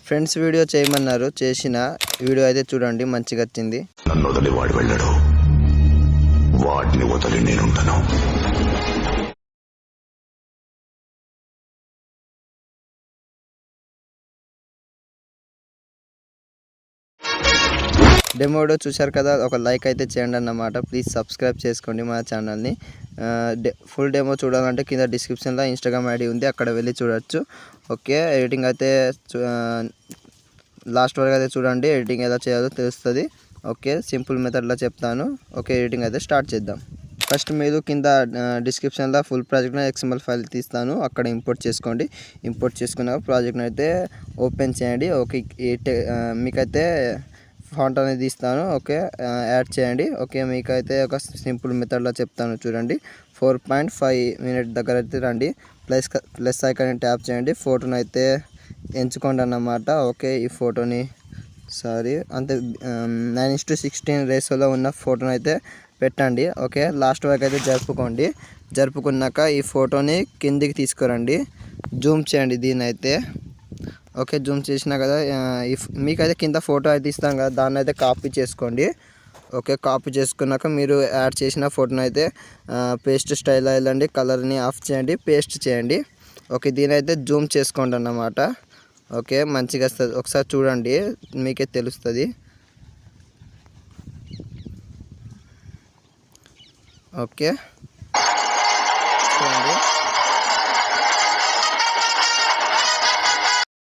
Friends video చేయమన్నారు, చేసిన video అయితే చూడండి, మంచిగా వచ్చింది. నన్ను వదిలి వాడు వెళ్ళడు, వాడిని వదిలి నేనుంటాను. డెమో వీడియో చూశారు కదా, ఒక లైక్ అయితే చేయండి అన్నమాట. ప్లీజ్ సబ్స్క్రైబ్ చేసుకోండి మా ఛానల్ని. ఫుల్ డెమో చూడాలంటే కింద డిస్క్రిప్షన్లో ఇన్స్టాగ్రామ్ ఐడి ఉంది, అక్కడ వెళ్ళి చూడొచ్చు. ఓకే, ఎడిటింగ్ అయితే లాస్ట్ వరకు అయితే చూడండి, ఎడిటింగ్ ఎలా చేయాలో తెలుస్తుంది. ఓకే, సింపుల్ మెథడ్లో చెప్తాను. ఓకే, ఎడిటింగ్ అయితే స్టార్ట్ చేద్దాం. ఫస్ట్ మీరు కింద డిస్క్రిప్షన్లో ఫుల్ ప్రాజెక్ట్ని XML ఫైల్ తీస్తాను, అక్కడ ఇంపోర్ట్ చేసుకోండి. ఇంపోర్ట్ చేసుకున్నాక ప్రాజెక్ట్ని అయితే ఓపెన్ చేయండి. ఓకే, మీకైతే ఫాంట్ అనేది ఇస్తాను. ఓకే, యాడ్ చేయండి. ఓకే, మీకైతే ఒక సింపుల్ మెథడ్లో చెప్తాను చూడండి. 4.5 మినిట్ దగ్గర అయితే రండి, ప్లస్ ఐకాన్ని ట్యాప్ చేయండి, ఫోటోని అయితే ఎంచుకోండి అన్నమాట. ఓకే, ఈ ఫోటోని అంతే 9:16 రేషియోలో ఉన్న ఫోటోని అయితే పెట్టండి. ఓకే, లాస్ట్ వరకు అయితే జరుపుకున్నాక ఈ ఫోటోని కిందికి తీసుకురండి, జూమ్ చేయండి దీన్ని అయితే. ఓకే, జూమ్ చేసినా కదా, మీకైతే కింద ఫోటో అయితే ఇస్తాం కదా, దాన్ని అయితే కాపీ చేసుకోండి. ఓకే, కాపీ చేసుకున్నాక మీరు యాడ్ చేసిన ఫోటోని అయితే పేస్ట్ స్టైల్ వెళ్ళండి, కలర్ని ఆఫ్ చేయండి, పేస్ట్ చేయండి. ఓకే, దీని అయితే జూమ్ చేసుకోండి అన్నమాట. ఓకే, మంచిగా వస్తుంది, ఒకసారి చూడండి, మీకే తెలుస్తుంది. ఓకే,